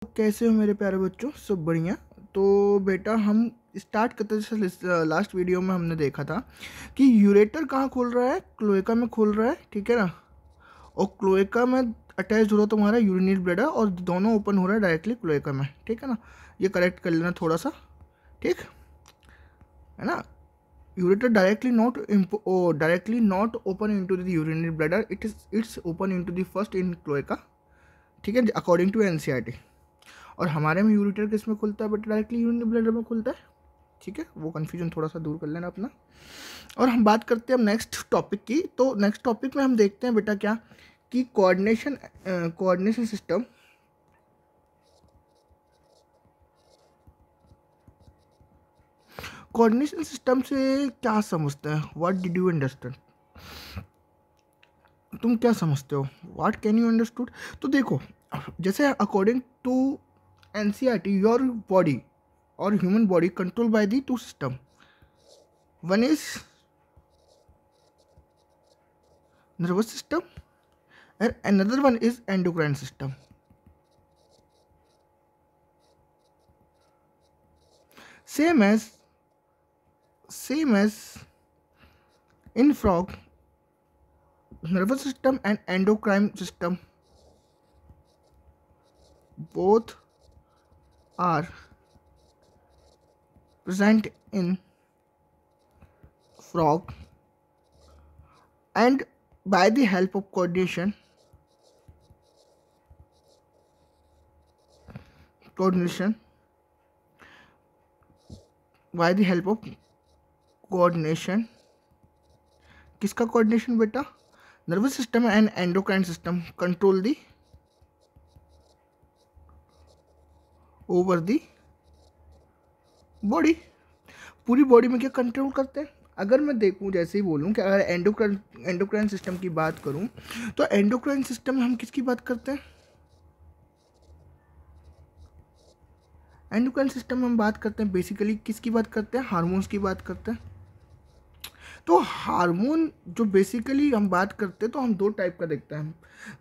कैसे हो मेरे प्यारे बच्चों? सब बढ़िया। तो बेटा हम स्टार्ट करते जैसे लास्ट वीडियो में हमने देखा था कि यूरेटर कहाँ खोल रहा है, क्लोएका में खोल रहा है, ठीक है ना। और क्लोएका में अटैच हो रहा है तुम्हारा यूरिनरी ब्लैडर और दोनों ओपन हो रहा है डायरेक्टली क्लोएका में, ठीक है ना। ये करेक्ट कर लेना थोड़ा सा, ठीक है ना। Ureter directly not open into the urinary bladder, it's open into the first in cloaca, ठीक है, अकॉर्डिंग टू एनसीईआरटी। और हमारे में यूरेटर किस में खुलता है बेटा? डायरेक्टली यूरिनरी ब्लैडर में खुलता है, ठीक है। वो कन्फ्यूजन थोड़ा सा दूर कर लेना अपना। और हम बात करते हैं अब नेक्स्ट टॉपिक की। तो नेक्स्ट टॉपिक में हम देखते हैं बेटा क्या कि कोऑर्डिनेशन सिस्टम से क्या समझते हैं? What did you understand? तुम क्या समझते हो? What can you understood? तो देखो, जैसे according to NCERT your body or human body controlled by the two system. One is nervous system and another one is endocrine system. Same as in frog, nervous system and endocrine system both are present in frog, and by the help of coordination by the help of coordination, किसका coordination बेटा? Nervous system and endocrine system control the over the body. पूरी body में क्या control करते हैं? अगर मैं देखूं, जैसे ही बोलूं कि अगर एंडोक्राइन सिस्टम की बात करूं, तो एंडोक्राइन सिस्टम में हम किसकी बात करते हैं? एंडोक्राइन सिस्टम में हम बात करते हैं बेसिकली किसकी बात करते हैं? हार्मोन्स की बात करते हैं। तो हार्मोन जो बेसिकली हम बात करते हैं, तो हम दो टाइप का देखते हैं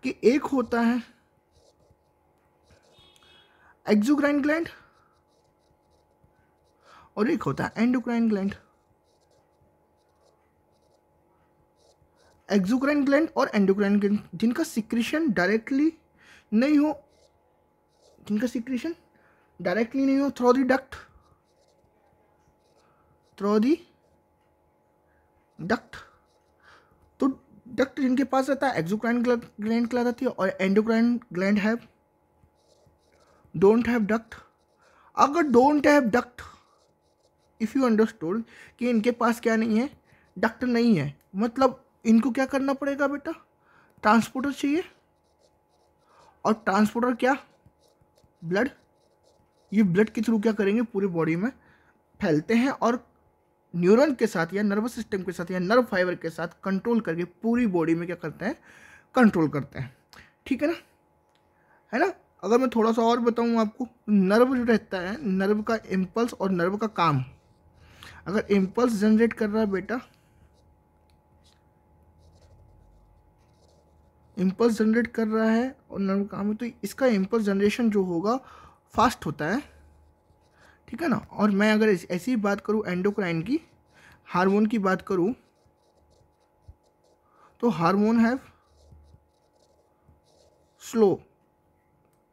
कि एक होता है एक्सोक्राइन ग्लैंड और एक होता है एंडोक्राइन ग्लैंड। एक्सोक्राइन ग्लैंड और एंडोक्राइन ग्लैंड जिनका सिक्रीशन डायरेक्टली नहीं हो थ्रू दी डक्ट। तो डक्ट जिनके पास रहता है एक्सोक्राइन ग्लैंड कहलाती है, और endocrine gland don't have duct. अगर don't have duct, if you understood कि इनके पास क्या नहीं है? डक्ट नहीं है, मतलब इनको क्या करना पड़ेगा बेटा? ट्रांसपोर्टर चाहिए। और ट्रांसपोर्टर क्या? ब्लड। ये ब्लड के थ्रू क्या करेंगे? पूरी बॉडी में फैलते हैं और न्यूरॉन के साथ या नर्वस सिस्टम के साथ या नर्व फाइबर के साथ कंट्रोल करके पूरी बॉडी में क्या करते हैं? कंट्रोल करते हैं, ठीक है ना। अगर मैं थोड़ा सा और बताऊं आपको, नर्व जो रहता है, नर्व का इम्पल्स और नर्व का काम, अगर इम्पल्स जनरेट कर रहा है बेटा, इम्पल्स जनरेट कर रहा है और नर्व काम है, तो इसका इम्पल्स जनरेशन जो होगा फास्ट होता है, ठीक है ना। और मैं अगर ऐसी बात करूं एंडोक्राइन की, हार्मोन की बात करूं, तो हार्मोन हैव स्लो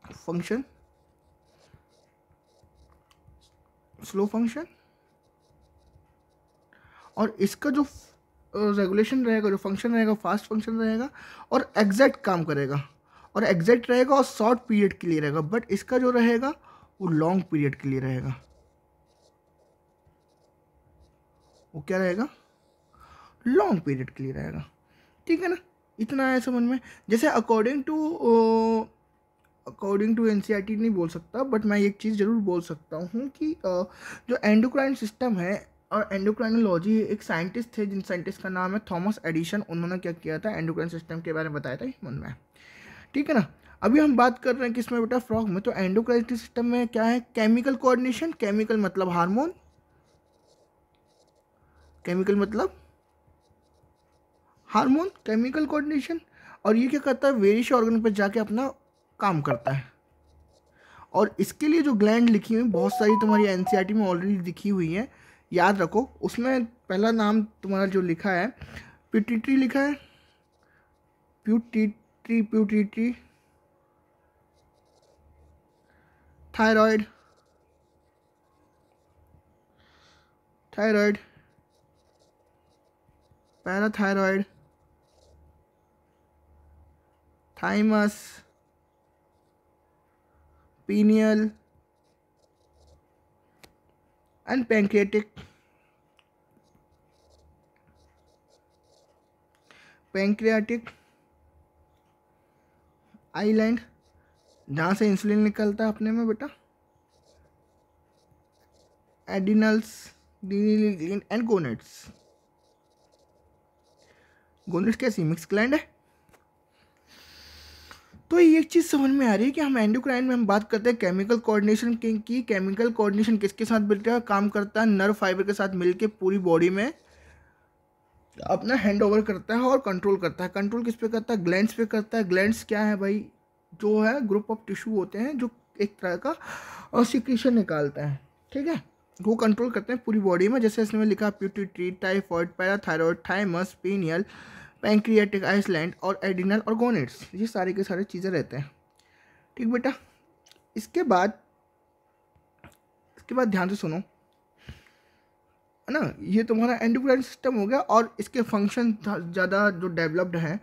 फंक्शन, और इसका जो रेगुलेशन रहेगा, जो फंक्शन रहेगा, फास्ट फंक्शन रहेगा और एग्जैक्ट काम करेगा, और एग्जैक्ट रहेगा और शॉर्ट पीरियड के लिए रहेगा। बट इसका जो रहेगा वो लॉन्ग पीरियड के लिए रहेगा। वो क्या रहेगा? लॉन्ग पीरियड के लिए रहेगा, ठीक है ना। इतना है समझ में। जैसे अकॉर्डिंग टू एनसीईआरटी नहीं बोल सकता, बट मैं एक चीज़ ज़रूर बोल सकता हूँ कि जो एंडोक्राइन सिस्टम है और एंडोक्राइनोलॉजी, एक साइंटिस्ट थे जिन साइंटिस्ट का नाम है थॉमस एडिसन। उन्होंने क्या किया था? एंडोक्राइन सिस्टम के बारे में बताया था मन में, ठीक है ना। अभी हम बात कर रहे हैं किसमें बेटा? फ्रॉग में। तो एंडोक्राइन सिस्टम में क्या है? Chemical coordination. केमिकल मतलब हार्मोन, केमिकल कोऑर्डिनेशन। और ये क्या करता है? वेरियस ऑर्गन पर जाके अपना काम करता है। और इसके लिए जो ग्लैंड लिखी हुई बहुत सारी तुम्हारी एनसीईआरटी में ऑलरेडी लिखी हुई है, याद रखो। उसमें पहला नाम तुम्हारा जो लिखा है पिट्यूटरी लिखा है, pituitary, thyroid, parathyroid, thymus, pineal and pancreatic island, जहाँ से इंसुलिन निकलता है अपने में बेटा, एडिनल्स एंड गोनेट्स। गोनेट्स कैसी मिक्स ग्लैंड है। तो ये एक चीज़ समझ में आ रही है कि हम एंडोक्राइन में हम बात करते हैं केमिकल कोऑर्डिनेशन की केमिकल कोऑर्डिनेशन किसके साथ मिलकर काम करता है, नर्व फाइबर के साथ मिलके पूरी बॉडी में अपना हैंड ओवर करता है और कंट्रोल करता है। कंट्रोल किस पे करता है, ग्लैंड्स पे करता है। ग्लैंड्स क्या है भाई, जो है ग्रुप ऑफ टिश्यू होते हैं जो एक तरह का सिक्रीशन निकालता है, ठीक है, वो कंट्रोल करते हैं पूरी बॉडी में। जैसे इसमें लिखा pituitary, typhoid, parathyroid, thymus, pineal, pancreatic island और एडिनल और गोनेट्स, ये सारे के सारे चीज़ें रहते हैं, ठीक बेटा। इसके बाद ध्यान से सुनो, है ना, ये तुम्हारा एंडोक्राइन सिस्टम हो गया। और इसके फंक्शन ज़्यादा जो डेवलप्ड हैं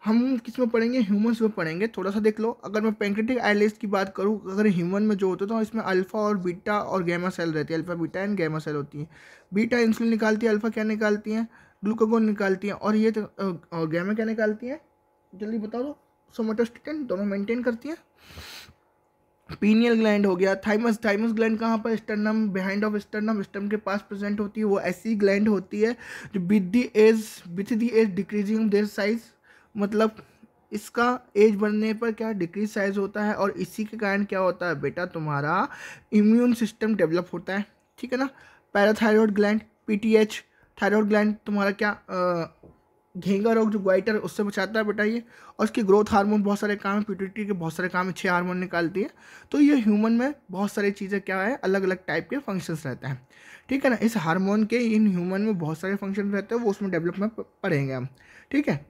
हम किस में पढ़ेंगे, ह्यूमंस में पढ़ेंगे। थोड़ा सा देख लो, अगर मैं पैंक्रियाटिक आइलैंड की बात करूँ, अगर ह्यूमन में जो होता है तो इसमें अल्फा और बीटा और गैमा सेल रहती है, alpha beta and gamma cell होती है। बीटा इंसुलिन निकालती है, अल्फा क्या निकालती है, ग्लूकागोन निकालती है, और ये और गैमा क्या निकालती है, जल्दी बता दो, सोमेटोस्टेटिन, दोनों मेंटेन करती है। पीनियल ग्लैंड हो गया, थाइमस ग्लैंड कहाँ पर, sternum, behind of sternum, sternum के पास प्रेजेंट होती है। वो ऐसी ग्लैंड होती है जो with the age decreasing their size, मतलब इसका एज बढ़ने पर क्या डिक्रीज साइज होता है, और इसी के कारण क्या होता है बेटा, तुम्हारा इम्यून सिस्टम डेवलप होता है, ठीक है ना। Parathyroid gland, PTH, thyroid gland तुम्हारा क्या घेंगा रोग जो ग्वाइटर उससे बचाता है बेटा ये। और इसके ग्रोथ हार्मोन बहुत सारे काम है, पिट्यूटरी के बहुत सारे काम है, 6 हार्मोन निकालती है। तो ये ह्यूमन में बहुत सारी चीज़ें क्या है, अलग अलग टाइप के फंक्शंस रहते हैं, ठीक है ना। इस हार्मोन के इन ह्यूमन में बहुत सारे फंक्शन रहते हैं, वो उसमें डेवलपमेंट पढ़ेंगे हम, ठीक है।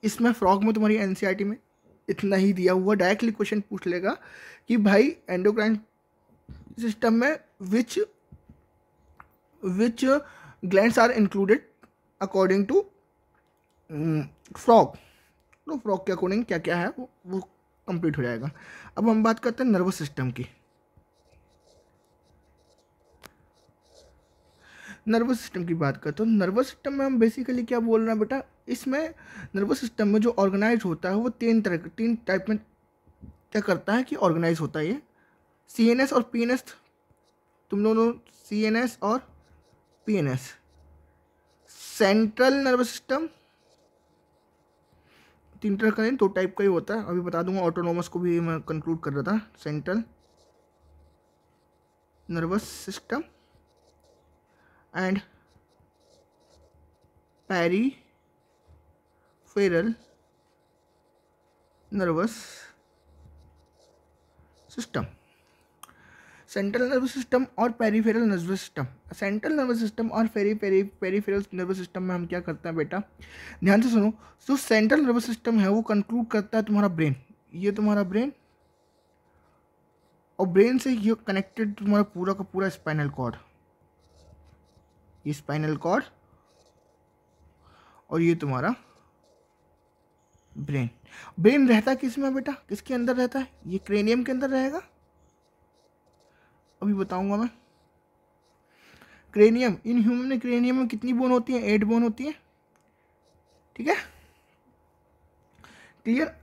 इसमें फ्रॉग में तुम्हारी एनसीईआरटी में इतना ही दिया हुआ, डायरेक्टली क्वेश्चन पूछ लेगा कि भाई एंडोक्राइन सिस्टम में which glands are included according to frog. तो फ्रॉग के अकॉर्डिंग क्या क्या है वो कंप्लीट हो जाएगा। अब हम बात करते हैं नर्वस सिस्टम की। नर्वस सिस्टम की बात करते हैं, नर्वस सिस्टम में हम बेसिकली क्या बोल रहे हैं बेटा, इसमें नर्वस सिस्टम में जो ऑर्गेनाइज होता है वो तीन टाइप में क्या करता है कि ऑर्गेनाइज होता है ये, सीएनएस और पीएनएस, तुम दोनों सीएनएस और पीएनएस। सेंट्रल नर्वस सिस्टम 3 तरह का नहीं, 2 टाइप का ही होता है, अभी बता दूंगा। ऑटोनोमस को भी मैं कंक्लूड कर रहा था। Central nervous system and peripheral nervous system. Central nervous system और peripheral nervous system. Central nervous system और पेरिफेरल नर्वस सिस्टम में हम क्या करते हैं बेटा, ध्यान से सुनो। जो सेंट्रल नर्वस सिस्टम है वो कंक्लूड करता है तुम्हारा ब्रेन, ये तुम्हारा ब्रेन, और ब्रेन से ये कनेक्टेड तुम्हारा पूरा का पूरा स्पाइनल कॉर्ड, ये स्पाइनल कॉर्ड, और ये तुम्हारा ब्रेन। ब्रेन रहता है किस में बेटा, किसके अंदर रहता है, ये क्रेनियम के अंदर रहेगा, अभी बताऊंगा मैं। क्रेनियम, इन ह्यूमन में क्रेनियम में कितनी बोन होती है, 8 बोन होती है, ठीक है, क्लियर,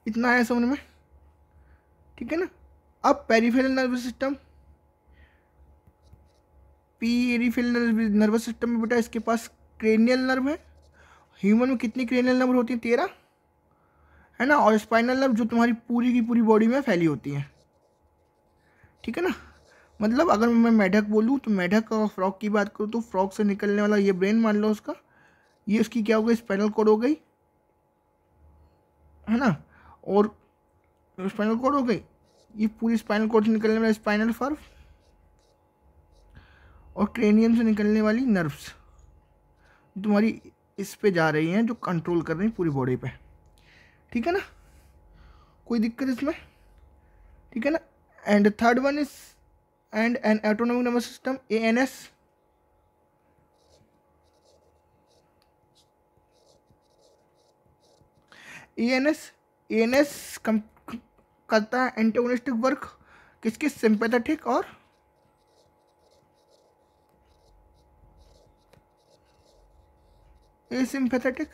इतना है समझ में, ठीक है ना। अब peripheral nervous system, nervous system में बेटा इसके पास क्रेनियल नर्व है। ह्यूमन में कितनी क्रेनियल नर्व होती है, 13 है ना, और स्पाइनल नर्व जो तुम्हारी पूरी की पूरी बॉडी में फैली होती है, ठीक है ना। मतलब अगर मैं मेढक बोलूँ तो मेढक और फ्रॉग की बात करूँ तो फ्रॉग से निकलने वाला ये ब्रेन मान लो उसका, ये उसकी क्या हो गई, स्पाइनल कॉर्ड हो गई, है ना, और स्पाइनल कॉर्ड हो गई, ये पूरी स्पाइनल कॉर्ड से निकलने वाला स्पाइनल फर्व और क्रेनियम से निकलने वाली नर्व्स तुम्हारी इस पे जा रही हैं जो कंट्रोल कर रही हैं पूरी बॉडी पे, ठीक है ना, कोई दिक्कत इसमें, ठीक है ना। And third one is and an autonomic nervous system ANS, ANS करता है एंटेगोनिस्टिक वर्क किसके, सिंपैथेटिक और एसिम्पैथेटिक,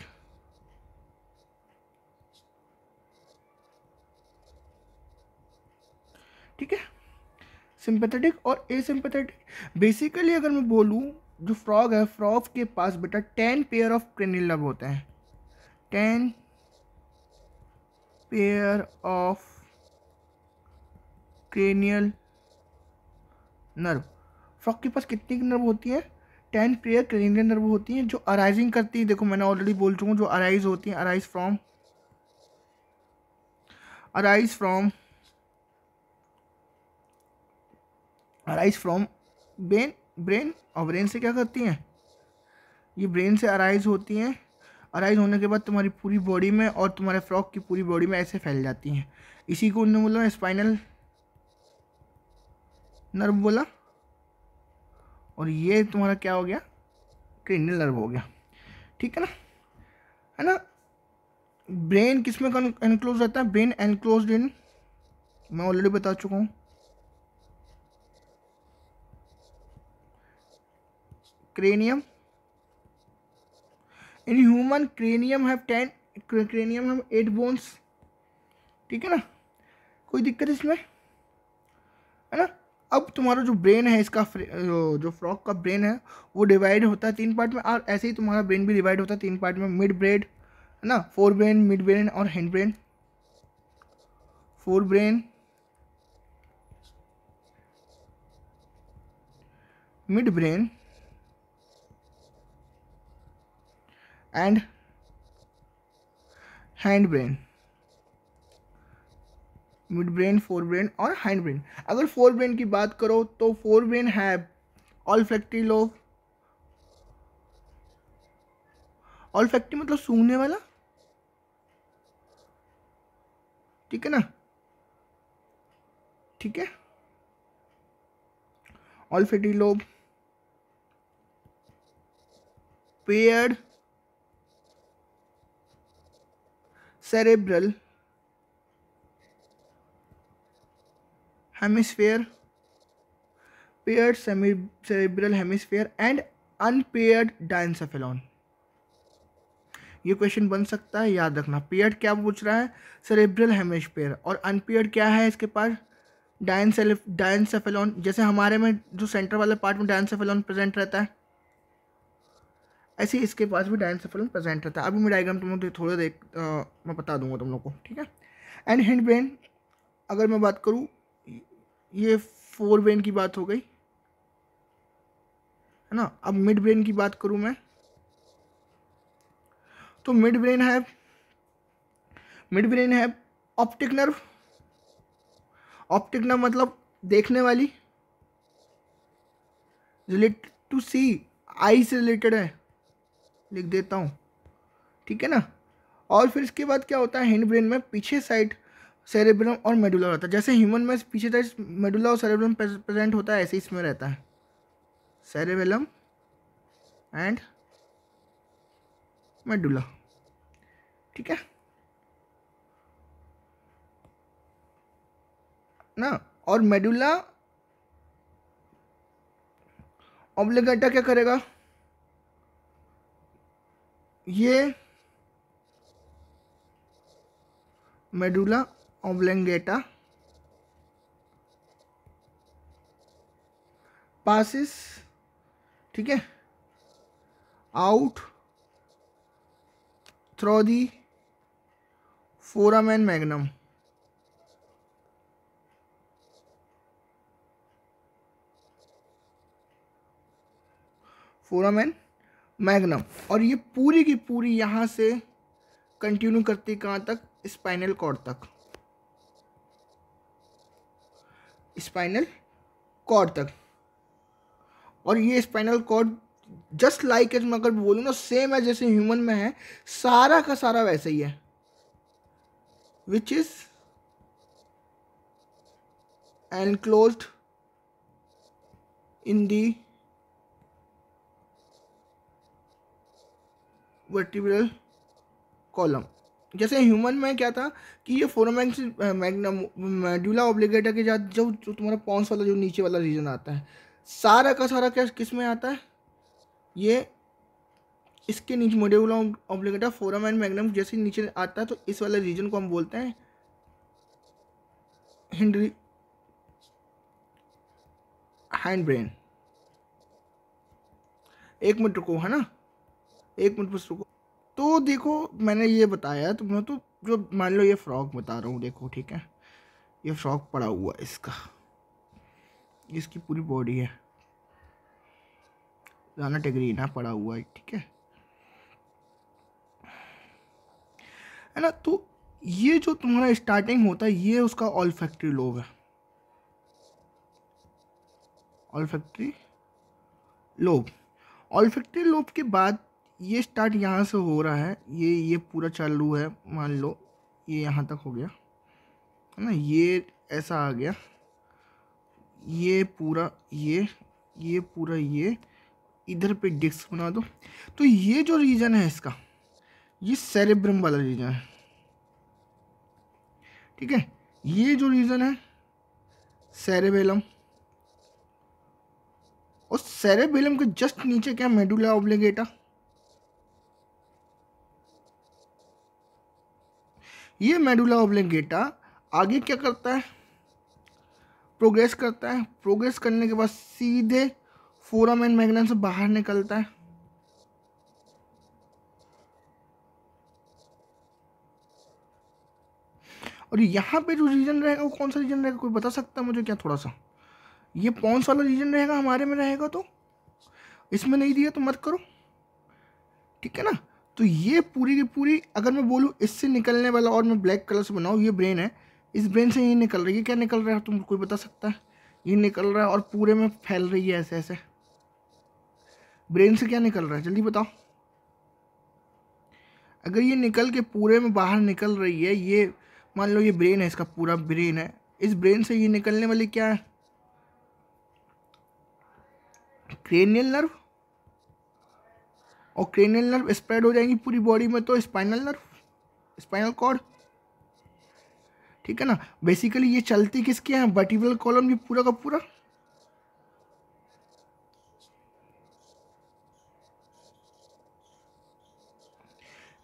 ठीक है, सिंपैथेटिक और एसिम्पैथेटिक। बेसिकली अगर मैं बोलूँ जो फ्रॉग है, फ्रॉग के पास बेटा 10 पेयर ऑफ क्रेनियल नर्व होते हैं, 10 pair of cranial nerve. Frog के पास कितनी नर्व होती है, 10 पेयर क्रेनियल नर्व होती हैं जो अराइजिंग करती है, देखो मैंने ऑलरेडी बोल चुका हूँ, जो अराइज होती हैं, अराइज फ्रॉम ब्रेन, और ब्रेन से क्या करती हैं, ये ब्रेन से अराइज होती हैं, अराइज होने के बाद तुम्हारी पूरी बॉडी में और तुम्हारे फ्रॉग की पूरी बॉडी में ऐसे फैल जाती हैं, इसी को उन्होंने बोला स्पाइनल नर्व बोला, और ये तुम्हारा क्या हो गया, क्रेनियल नर्व हो गया, ठीक है ना। ब्रेन किस में एनक्लोज रहता है, ब्रेन एनक्लोज्ड इन, मैं ऑलरेडी बता चुका हूँ, cranium. In human cranium have 8 bones, ठीक है ना, कोई दिक्कत इसमें, है ना। अब तुम्हारा जो ब्रेन है इसका जो फ्रॉग का ब्रेन है वो डिवाइड होता है 3 पार्ट में, और ऐसे ही तुम्हारा ब्रेन भी डिवाइड होता है 3 पार्ट में, मिड ब्रेन है ना, फोर ब्रेन, मिड ब्रेन और hind brain. Fore brain, mid brain and hind brain, mid brain, fore brain और हैंड ब्रेन। अगर फोर ब्रेन की बात करो तो fore brain have olfactory lobe, olfactory मतलब सूंघने वाला, ठीक है ना, ठीक है, olfactory lobe, paired cerebral hemisphere, paired cerebral hemisphere and unpaired diencephalon. ये क्वेश्चन बन सकता है, याद रखना। पेयर्ड क्या पूछ रहा है, सेरेब्रल हेमिस्फेयर, और अनपेयर्ड क्या है इसके पास, डायंसेफेलॉन। जैसे हमारे में जो सेंटर वाले पार्ट में डायंसेफेलॉन प्रेजेंट रहता है, ऐसे ही इसके पास भी डायंसेफेलॉन प्रेजेंट रहता है। अभी मैं डायग्राम तुम लोग थोड़ा मैं बता दूंगा तुम लोग को, ठीक है। एंड हैंड ब्रेन अगर मैं बात करूँ, ये फोर ब्रेन की बात हो गई, है ना। अब मिड ब्रेन की बात करूँ मैं, तो मिड ब्रेन है ऑप्टिक नर्व, ऑप्टिक नर्व मतलब देखने वाली, रिलेटेड टू सी, आई से रिलेटेड है, लिख देता हूँ, ठीक है ना। और फिर इसके बाद क्या होता है, हैंड ब्रेन में पीछे साइड सेरेब्रम और मेडुला रहता है। जैसे ह्यूमन में पीछे साइड मेडुला और सेरेब्रम प्रेजेंट होता है, ऐसे ही इसमें रहता है, सेरेबेलम एंड मेडुला, ठीक है ना। और मेडुला ऑब्लिगेटा क्या करेगा, ये मेडुला ऑब्लिगेटा पासिस, ठीक है, out through the foramen magnum, foramen magnum, और ये पूरी की पूरी यहाँ से कंटिन्यू करती कहाँ तक, स्पाइनल कॉर्ड तक, स्पाइनल कॉर्ड तक। और ये स्पाइनल कॉर्ड जस्ट लाइक मैं अगर बोलूँ ना सेम है जैसे ह्यूमन में है, सारा का सारा वैसे ही है, which is enclosed in the vertebral column. जैसे ह्यूमन में क्या था कि ये फोरामेन मेडुला ऑब्लिगेटा के साथ जो तुम्हारा पॉन्स वाला जो नीचे वाला रीजन आता है, सारा का सारा क्या किस में आता है, ये इसके नीचे मेडुला ऑब्लिगेटा फोरामेन मैग्नम जैसे नीचे आता है, तो इस वाले रीजन को हम बोलते हैं हैंड ब्रेन। एक मिनट रुको, है ना, एक मिनट बस रुको। तो देखो मैंने ये बताया तुम्हें, तो जो मान लो ये फ्रॉग बता रहा हूँ, देखो ठीक है, ये फ्रॉग पड़ा हुआ है, इसकी पूरी बॉडी है, राना टेगरीना पड़ा हुआ है, ठीक है ना। तो ये जो तुम्हारा स्टार्टिंग होता है, ये उसका ऑल्फैक्टरी लोब है, ऑल्फैक्टरी लोब। ऑल्फैक्टरी लोब के बाद ये स्टार्ट यहाँ से हो रहा है, ये पूरा चालू है, मान लो ये यहाँ तक हो गया, है ना, ये ऐसा आ गया, ये पूरा ये पूरा ये इधर पे डिस्क बना दो। तो ये जो रीजन है इसका, ये सेरेब्रम वाला रीजन है, ठीक है। ये जो रीजन है सेरेबेलम, और सेरेबेलम के जस्ट नीचे क्या मेडुला ऑब्लिगेटा। ये मेडुला ऑब्लिगेटा आगे क्या करता है, प्रोग्रेस करता है, प्रोग्रेस करने के बाद सीधे फोरामेन मैग्नम से बाहर निकलता है, और यहाँ पे जो रीजन रहेगा वो कौन सा रीजन रहेगा, कोई बता सकता है मुझे क्या थोड़ा सा? ये पॉन्स वाला रीजन रहेगा, हमारे में रहेगा, तो इसमें नहीं दिया तो मत करो, ठीक है ना। तो ये पूरी की पूरी अगर मैं बोलूँ इससे निकलने वाला, और मैं ब्लैक कलर से बनाऊँ, ये ब्रेन है, इस ब्रेन से ये निकल रही है, क्या निकल रहा है तुम कोई बता सकता है? ये निकल रहा है और पूरे में फैल रही है ऐसे ऐसे, ब्रेन से क्या निकल रहा है जल्दी बताओ। अगर ये निकल के पूरे में बाहर निकल रही है, ये मान लो ये ब्रेन है, इसका पूरा ब्रेन है, इस ब्रेन से ये निकलने वाली क्या है, क्रेनियल नर्व, और क्रेनियल नर्व स्प्रेड हो जाएंगी पूरी बॉडी में, तो स्पाइनल नर्व, स्पाइनल कॉर्ड, ठीक है ना। बेसिकली ये चलती किसके हैं, वर्टिब्रल कॉलम, ये पूरा का पूरा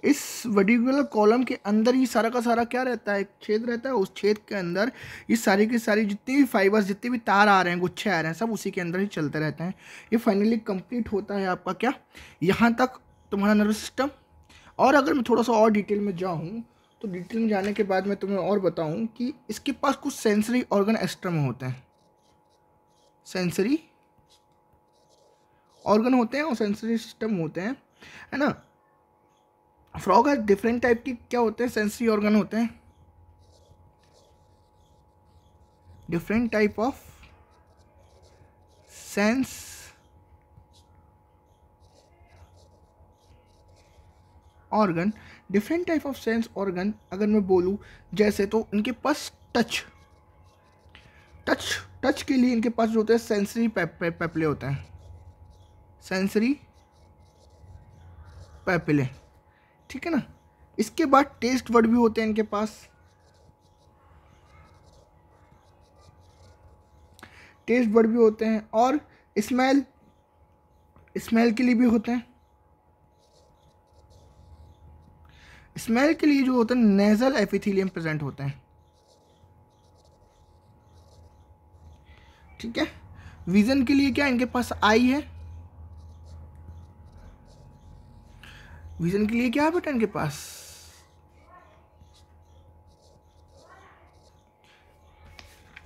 इस वर्टिब्रल कॉलम के अंदर ही सारा का सारा क्या रहता है, एक छेद रहता है, उस छेद के अंदर ये सारी की सारी जितनी भी फाइबर्स, जितने भी तार आ रहे हैं, गुच्छे आ रहे हैं, सब उसी के अंदर ही चलते रहते हैं। ये फाइनली कंप्लीट होता है आपका क्या, यहाँ तक तुम्हारा नर्वस सिस्टम। और अगर मैं थोड़ा सा और डिटेल में जाऊँ, तो डिटेल में जाने के बाद मैं तुम्हें और बताऊँ कि इसके पास कुछ सेंसरी ऑर्गन एक्स्ट्रा में होते हैं, सेंसरी ऑर्गन होते हैं और सेंसरी सिस्टम होते हैं, है ना। फ्रॉग है डिफरेंट टाइप की क्या होते हैं, सेंसरी ऑर्गन होते हैं, different type of sense organ, different type of sense organ अगर मैं बोलूँ जैसे, तो इनके पास टच के लिए इनके पास जो होते हैं सेंसरी पेपले होते हैं, सेंसरी पेपले, ठीक है ना। इसके बाद टेस्ट वर्ड भी होते हैं इनके पास, टेस्ट वर्ड भी होते हैं, और स्मेल के लिए भी होते हैं। स्मेल के लिए जो होते हैं नेजल एपिथेलियम प्रेजेंट होते हैं, ठीक है। विजन के लिए क्या इनके पास आई है, विजन के लिए क्या है बेटा इनके पास,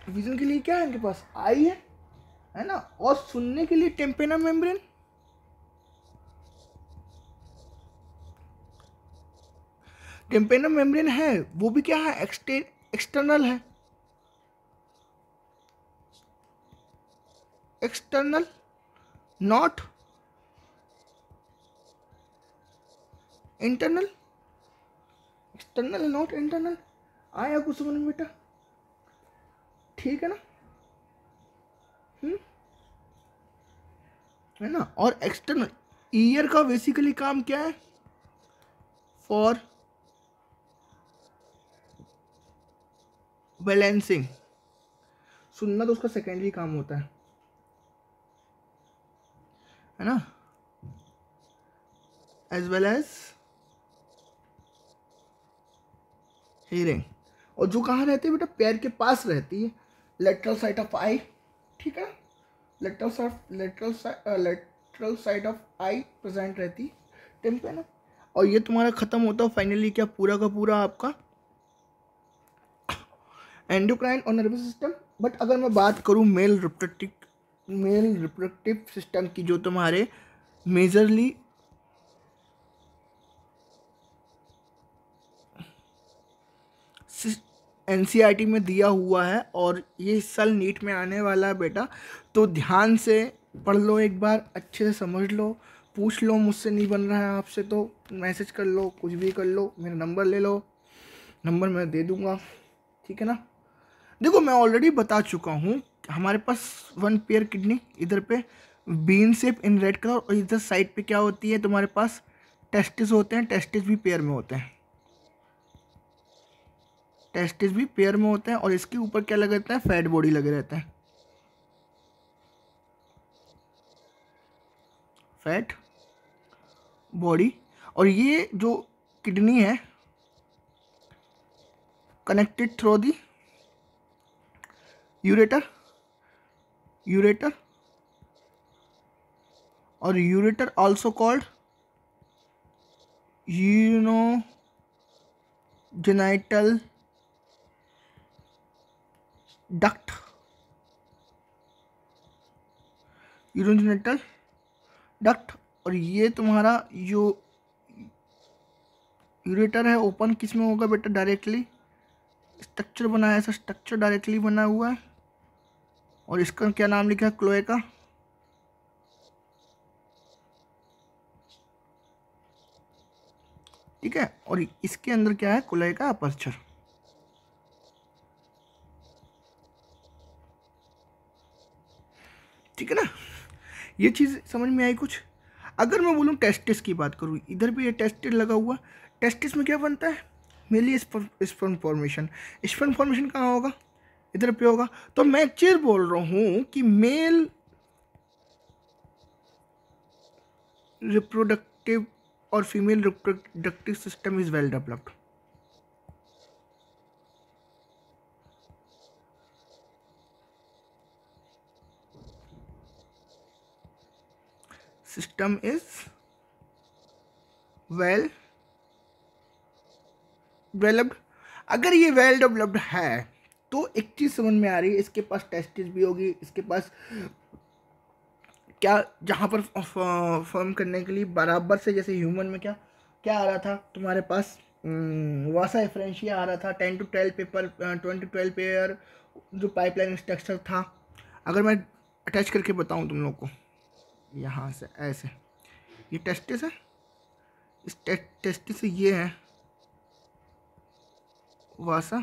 विजन के लिए क्या है इनके पास आई है ना। और सुनने के लिए टेम्पेना मेम्ब्रेन, टेम्पेना मेम्ब्रेन है, वो भी क्या है एक्सटर्नल है, external, not internal, external not internal. आया कुछ समझ में बेटा? ठीक है ना? है ना। और एक्सटर्नल ईयर का बेसिकली काम क्या है? For balancing. सुनना तो उसका सेकेंडरी काम होता है ना, एज वेल एज हियरिंग। और जो कहाँ रहती है बेटा? पैर के पास रहती है, लेटरल साइड ऑफ आई। ठीक है, lateral side of I present रहती है टिम पे ना। और ये तुम्हारा खत्म होता है फाइनली क्या? पूरा का पूरा आपका एंडोक्राइन और नर्वस सिस्टम। बट अगर मैं बात करूँ मेल रिप्रोडक्टिव सिस्टम की, जो तुम्हारे मेजरली एनसीईआरटी में दिया हुआ है, और ये इस साल नीट में आने वाला है बेटा, तो ध्यान से पढ़ लो, एक बार अच्छे से समझ लो, पूछ लो, मुझसे नहीं बन रहा है आपसे तो मैसेज कर लो, कुछ भी कर लो, मेरा नंबर ले लो, नंबर मैं दे दूंगा। ठीक है ना। देखो मैं ऑलरेडी बता चुका हूँ, हमारे पास 1 पेयर किडनी इधर पे bean shape in red colour, और इधर साइड पे क्या होती है तुम्हारे पास? टेस्टिस होते हैं। टेस्टिस भी पेयर में होते हैं, टेस्टिस भी पेयर में होते हैं। और इसके ऊपर क्या लगे रहते हैं? फैट बॉडी लगे रहते हैं, फैट बॉडी। और ये जो किडनी है connected through the ureter, ureter, और ureter also called urogenital duct, urogenital duct. और ये तुम्हारा जो यूरेटर है ओपन किस में होगा बेटा? डायरेक्टली स्ट्रक्चर बना है, ऐसा स्ट्रक्चर डायरेक्टली बना हुआ है, और इसका क्या नाम लिखा है? क्लोएका। ठीक है, और इसके अंदर क्या है? Cloaca aperture. ठीक है ना। ये चीज़ समझ में आई कुछ? अगर मैं बोलूँ टेस्टिस की बात करूँ, इधर भी ये टेस्टिस लगा हुआ, टेस्टिस में क्या बनता है? Mainly sperm formation. Sperm formation कहाँ होगा? इधर पे होगा। तो मैं एक चीज बोल रहा हूँ कि मेल रिप्रोडक्टिव और female reproductive system is well developed. System is well developed. अगर ये वेल डेवलप्ड है तो एक चीज समझ में आ रही है, इसके पास टेस्टिस भी होगी, इसके पास क्या जहाँ पर फॉर्म करने के लिए बराबर से, जैसे ह्यूमन में क्या क्या आ रहा था तुम्हारे पास? वासा एफरेंशिया आ रहा था, 10 to 12 पेपर, 20 to 12 पेयर जो पाइपलाइन स्ट्रक्चर था। अगर मैं अटैच करके बताऊँ तुम लोग को, यहाँ से ऐसे, ये टेस्टिस है, इस टेस्टिस से ये है वासा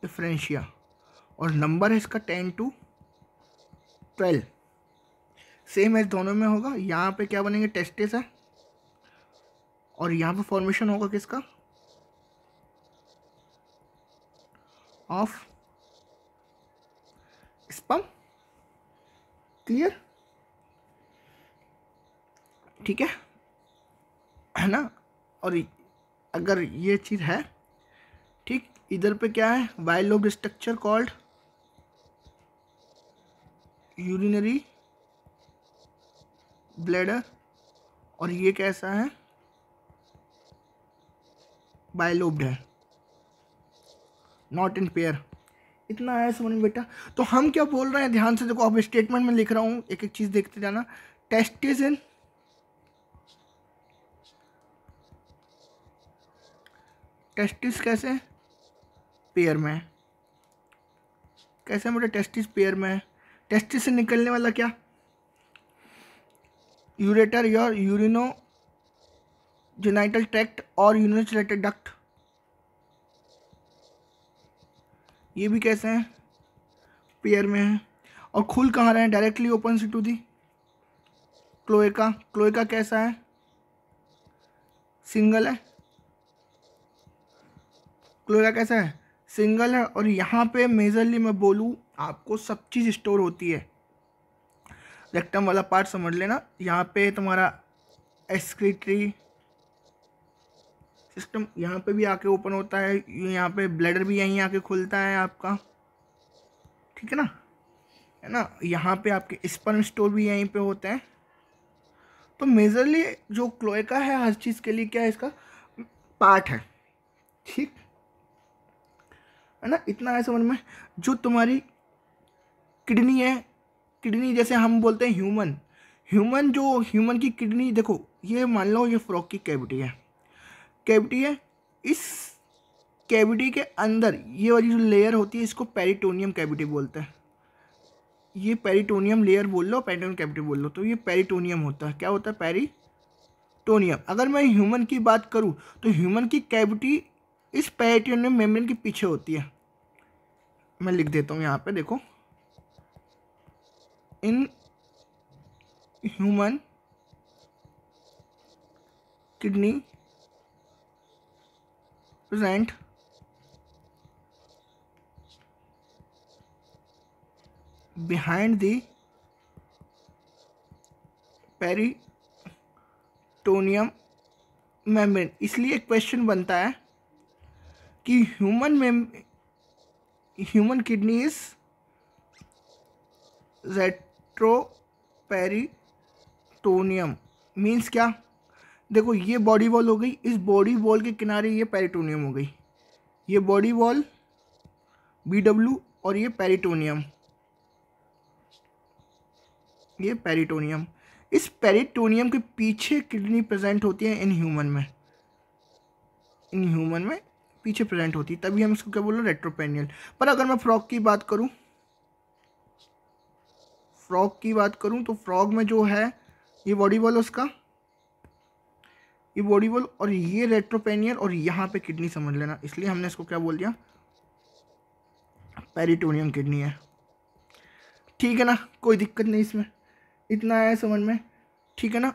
एफरेंशिया, और नंबर है इसका 10 to 12। सेम एज दोनों में होगा। यहाँ पे क्या बनेंगे? टेस्टिस है, और यहाँ पे फॉर्मेशन होगा किसका? Of sperm. क्लियर? ठीक है ना। और अगर ये चीज़ है, ठीक, इधर पे क्या है? Bilobed structure called urinary bladder, और ये कैसा है? बायलोब्ड है, नॉट इन पेयर। इतना है समझ में बेटा? तो हम क्या बोल रहे हैं ध्यान से देखो, अब स्टेटमेंट में लिख रहा हूँ, एक एक चीज देखते जाना। टेस्टिस इन टेस्टिस कैसे? पेयर में। कैसे बेटा, टेस्टिस पेयर में है, टेस्टिस से निकलने वाला क्या, यूरेटर या यूरिनो जेनाइटल ट्रैक्ट और यूरिनोजेनिटल डक्ट, ये भी कैसे हैं, पेयर में है। और खुल कहाँ रहे हैं, directly open to the cloaca, cloaca कैसा है, सिंगल है, क्लोएका कैसा है, सिंगल है। और यहाँ पे मेजरली मैं बोलूँ आपको सब चीज़ स्टोर होती है, रेक्टम वाला पार्ट समझ लेना, यहाँ पे तुम्हारा एक्सक्रीटरी सिस्टम यहाँ पे भी आके ओपन होता है, यहाँ पे ब्लैडर भी यहीं आके खुलता है आपका, ठीक है ना, यहाँ पे आपके स्पर्म स्टोर भी यहीं पे होते हैं। तो मेजरली जो क्लोएका है हर चीज़ के लिए क्या है, इसका पार्ट है, ठीक है ना, इतना है समझ में। जो तुम्हारी किडनी है, किडनी जैसे हम बोलते हैं ह्यूमन जो ह्यूमन की किडनी, देखो ये मान लो ये फ्रॉग की कैविटी है, इस कैविटी के अंदर ये वाली जो लेयर होती है इसको पेरिटोनियम कैविटी बोलते हैं, ये पेरिटोनियम लेयर बोल लो, पेरिटोनियम कैविटी बोल लो, तो ये पेरिटोनियम होता है, क्या होता है, पेरिटोनियम। अगर मैं ह्यूमन की बात करूं तो ह्यूमन की कैविटी इस पेरिटोनियम मेम्ब्रेन के पीछे होती है, मैं लिख देता हूं यहाँ पे, देखो, in human kidney present behind the peritoneum membrane. इसलिए क्वेश्चन बनता है कि human kidney is retroperitoneum, means क्या, देखो ये बॉडी वॉल हो गई, इस बॉडी वॉल के किनारे ये पेरिटोनियम हो गई, ये बॉडी वॉल BW और ये पेरिटोनियम, ये पेरिटोनियम, इस पेरिटोनियम के पीछे किडनी प्रेजेंट होती है इन ह्यूमन में पीछे प्रेजेंट होती है, तभी हम इसको क्या बोल रहे हैं, रेट्रोपेनियल। पर अगर मैं फ्रॉग की बात करूं तो फ्रॉग में जो है ये बॉडी वॉल उसका, ये बॉडी वॉल और ये रेट्रोपेनियल और यहाँ पे किडनी समझ लेना, इसलिए हमने इसको क्या बोल दिया, पेरिटोनियम किडनी है, ठीक है ना, कोई दिक्कत नहीं इसमें, इतना है समझ में, ठीक है ना,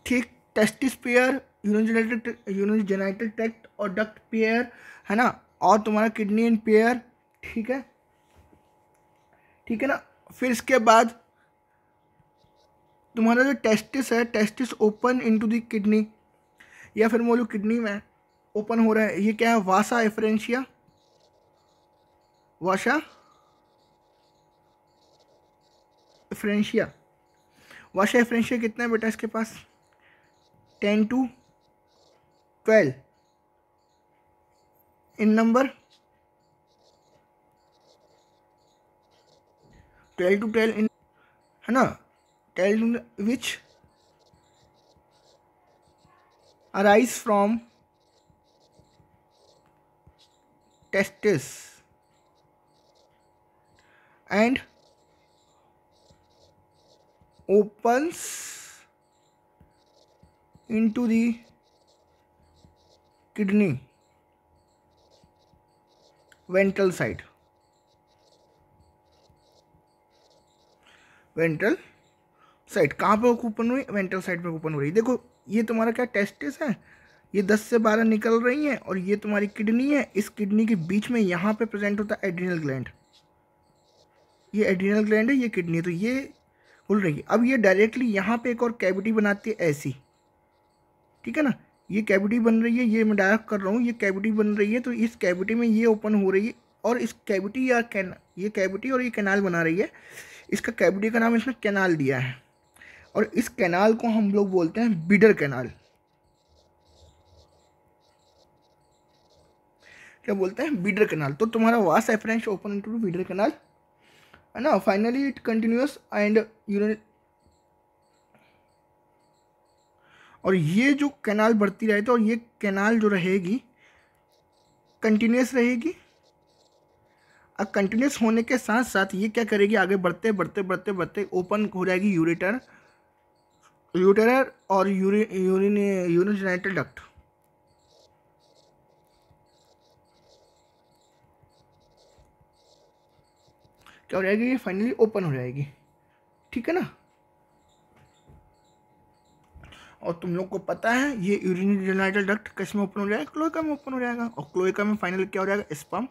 ठीक। टेस्टिस पेयर, यूरिनोजेनिटल ट्रैक्ट और डक्ट पेयर है ना, और तुम्हारा किडनी इन पेयर, ठीक है ना। फिर इसके बाद तुम्हारा जो टेस्टिस है, testis open into the kidney, या फिर बोलो किडनी में ओपन हो रहा है, ये क्या है, वासा एफरेंशिया, वासा एफरेंशिया कितना है बेटा इसके पास, 10 to 12 इन नंबर, 12 to 12 इन, है ना, 12 विच arise from testis and opens into the kidney ventral side, कहाँ पे ओपन हुई, वेंट्रल साइड पे ओपन हो रही। देखो ये तुम्हारा क्या टेस्टिस है, ये 10 से 12 निकल रही हैं, और ये तुम्हारी किडनी है, इस किडनी के बीच में यहाँ पे प्रेजेंट होता है एड्रिनल ग्लैंड, ये एड्रिनल ग्लैंड है, ये किडनी है, तो ये खुल रही है। अब ये डायरेक्टली यहाँ पे एक और कैविटी बनाती है ऐसी, ठीक है ना, ये कैविटी बन रही है, ये मैं डायरेक्ट कर रहा हूँ, ये कैविटी बन रही है, तो इस कैविटी में ये ओपन हो रही है, और इस कैविटी या ये कैविटी और ये कैनाल बना रही है, इसका कैविटी का नाम इसने कैनाल दिया है, और इस कैनाल को हम लोग बोलते हैं बीडर कैनाल, क्या बोलते हैं, बीडर कैनाल। तो तुम्हारा वास एफरेंस ओपन इनटू बीडर कैनाल है ना, finally it continuous and urine, और ये जो कैनाल बढ़ती रहती है, और ये कैनाल जो रहेगी कंटिन्यूअस रहेगी अब कंटिन्यूस होने के साथ साथ ये क्या करेगी, आगे बढ़ते बढ़ते बढ़ते बढ़ते ओपन हो जाएगी यूरेटर, यूरेटर और यूरिनोजेनिटल डक्ट। क्या हो जाएगी, ये फाइनली ओपन हो जाएगी, ठीक है ना। और तुम लोग को पता है ये यूरिनोजेनिटल डक्ट किस में ओपन हो जाएगा, क्लोएका में ओपन हो जाएगा, और क्लोएका में फाइनली क्या हो जाएगा, स्पर्म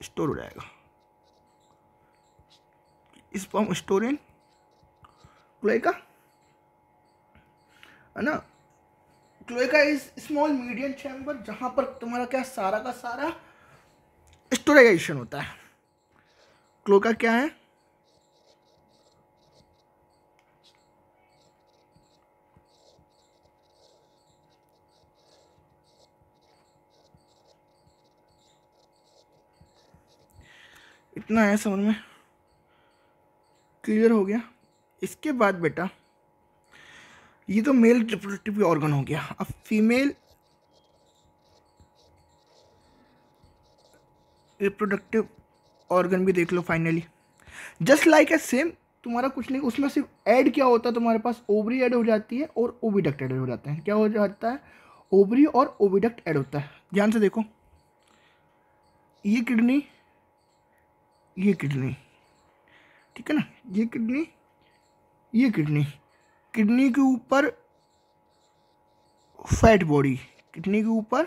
स्टोर हो जाएगा, स्पर्म स्टोर इन क्लोएका, है ना। Cloaca is small medium chamber, जहां पर तुम्हारा क्या सारा का सारा स्टोराइजेशन होता है। क्लोएका क्या है, इतना है समझ में, क्लियर हो गया। इसके बाद बेटा ये तो मेल रिप्रोडक्टिव ऑर्गन हो गया, अब फीमेल रिप्रोडक्टिव ऑर्गन भी देख लो finally. Just like a same, तुम्हारा कुछ नहीं, उसमें सिर्फ ऐड क्या होता है, तुम्हारे पास ओवरी ऐड हो जाती है और ओविडक्ट ऐड हो जाते हैं। क्या हो जाता है, ओवरी और ओविडक्ट ऐड होता है। ध्यान से देखो, ये किडनी, ये किडनी, ठीक है ना, ये किडनी, ये किडनी, किडनी के ऊपर फैट बॉडी, किडनी के ऊपर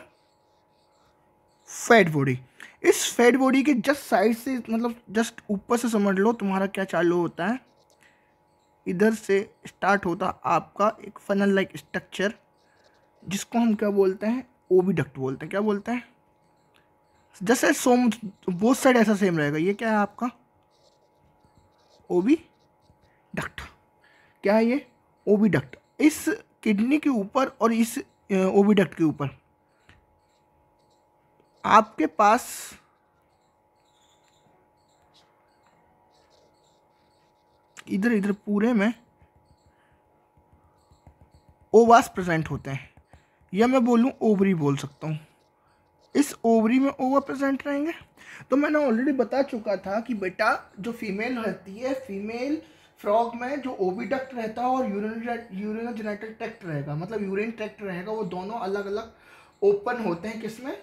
फैट बॉडी, इस फैट बॉडी के जस्ट साइड से, मतलब जस्ट ऊपर से समझ लो तुम्हारा क्या चालू होता है, इधर से स्टार्ट होता आपका एक फनल लाइक स्ट्रक्चर, जिसको हम क्या बोलते हैं, ओविडक्ट बोलते हैं। क्या बोलते हैं, जैसे सोम बोथ साइड ऐसा सेम रहेगा। ये क्या है आपका, ओविडक्ट। क्या है ये, ओविडक्ट। इस किडनी के ऊपर और इस ओविडक्ट के ऊपर आपके पास इधर इधर पूरे में ओवास प्रेजेंट होते हैं, या मैं बोलूं ओवरी बोल सकता हूं। इस ओवरी में ओवा प्रेजेंट रहेंगे। तो मैंने ऑलरेडी बता चुका था कि बेटा जो फीमेल रहती है, फीमेल फ्रॉग में जो ओविडक्ट रहता है और यूरिनोजेनिटल ट्रैक्ट रहेगा, मतलब यूरिन ट्रैक्ट रहेगा, वो दोनों अलग अलग ओपन होते हैं। किसमें,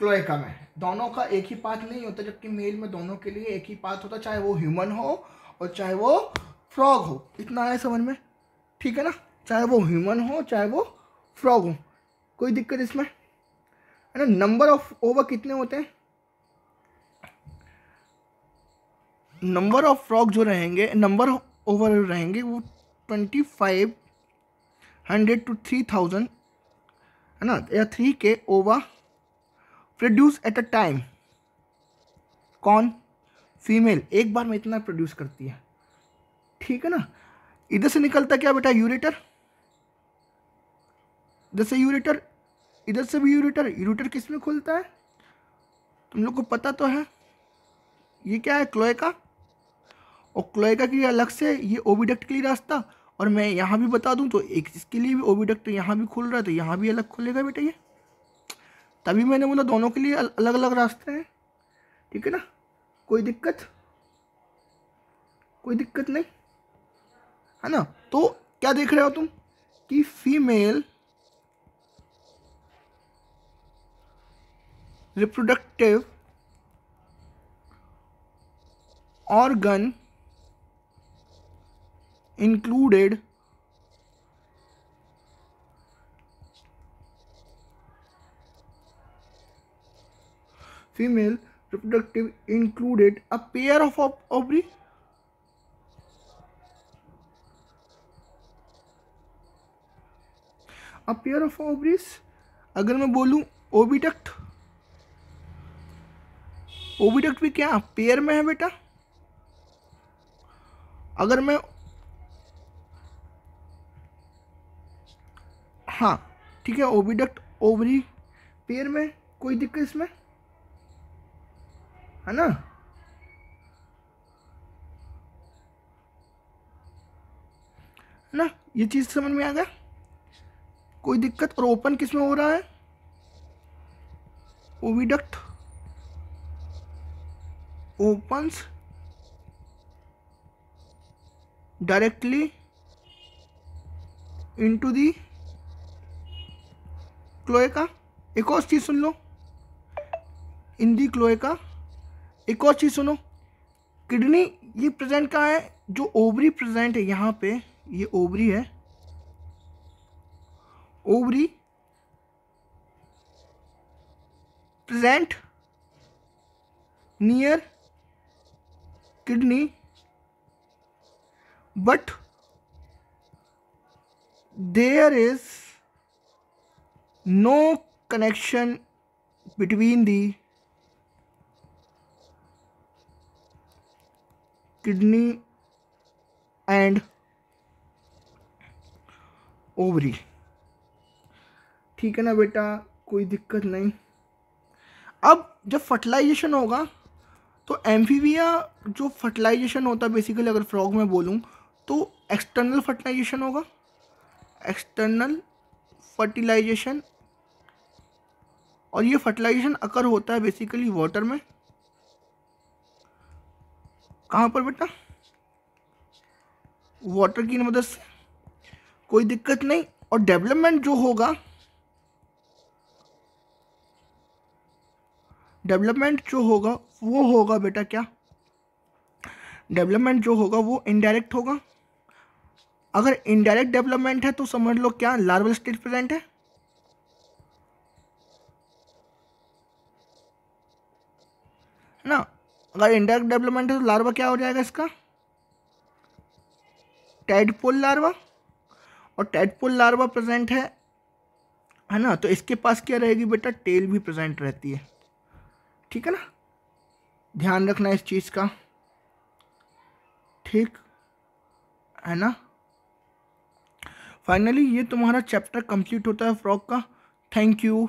क्लोएका में। दोनों का एक ही पाथ नहीं होता, जबकि मेल में दोनों के लिए एक ही पाथ होता, चाहे वो ह्यूमन हो और चाहे वो फ्रॉग हो। इतना है समझ में, ठीक है ना, चाहे वो ह्यूमन हो चाहे वो फ्रॉग हो, कोई दिक्कत इसमें, है ना। नंबर ऑफ ओवा कितने होते हैं, नंबर ऑफ फ्रॉग जो रहेंगे, नंबर ऑफ ओवर रहेंगे वो 2500 to 3000, है ना, या 3K ओवा प्रोड्यूस एट अ टाइम। कौन, फीमेल एक बार में इतना प्रोड्यूस करती है, ठीक है ना। इधर से निकलता क्या बेटा, यूरेटर, इधर से यूरेटर, इधर से भी यूरेटर। यूरेटर किस में खुलता है, तुम लोग को पता तो है, ये क्या है, क्लोएका। और क्लोएका के लिए अलग से ये ओविडक्ट के लिए रास्ता, और मैं यहाँ भी बता दूँ तो एक इसके लिए भी ओविडक्ट यहाँ भी खुल रहा है, तो यहाँ भी अलग खुलेगा बेटा ये। तभी मैंने बोला दोनों के लिए अलग अलग रास्ते हैं, ठीक है ना। कोई दिक्कत, कोई दिक्कत नहीं, है ना। तो क्या देख रहे हो तुम कि female reproductive organ included female reproductive included a pair of ovary, a pair of ovaries। अगर मैं बोलूं ओविडक्ट, ओविडक्ट भी क्या पेयर में है बेटा। अगर मैं, हाँ ठीक है, ओविडक्ट ओवरी पेयर में, कोई दिक्कत इसमें, है ना। ना ये चीज समझ में आ गया, कोई दिक्कत। और ओपन किस में हो रहा है, oviduct, opens directly into the cloaca. एक और चीज सुन लो, इन दी क्लोएका। एक और चीज सुनो, किडनी ये प्रेजेंट कहाँ है, जो ओवरी प्रेजेंट है यहाँ पे, ये ओवरी है, ovary present near kidney, but there is no connection between the kidney and ovary. ठीक है ना बेटा, कोई दिक्कत नहीं। अब जब फर्टिलाइजेशन होगा तो एम्फीबिया जो फर्टिलाइजेशन होता है बेसिकली, अगर फ्रॉग में बोलूँ तो एक्सटर्नल फर्टिलाइजेशन होगा, एक्सटर्नल फर्टिलाइजेशन। और ये फर्टिलाइजेशन अकर होता है बेसिकली वाटर में। कहाँ पर बेटा, वाटर की मदद से, कोई दिक्कत नहीं। और डेवलपमेंट जो होगा, डेवलपमेंट जो होगा वो होगा बेटा क्या, डेवलपमेंट जो होगा वो इनडायरेक्ट होगा। अगर इनडायरेक्ट डेवलपमेंट है तो समझ लो क्या, लार्वल स्टेज प्रेजेंट है ना। अगर इनडायरेक्ट डेवलपमेंट है तो लार्वा क्या हो जाएगा इसका, टैडपोल लार्वा। और टैडपोल लार्वा प्रेजेंट है ना, तो इसके पास क्या रहेगी बेटा, टेल भी प्रेजेंट रहती है। ठीक है ना, ध्यान रखना इस चीज़ का, ठीक है ना। फाइनली ये तुम्हारा चैप्टर कंप्लीट होता है फ्रॉग का। Thank you.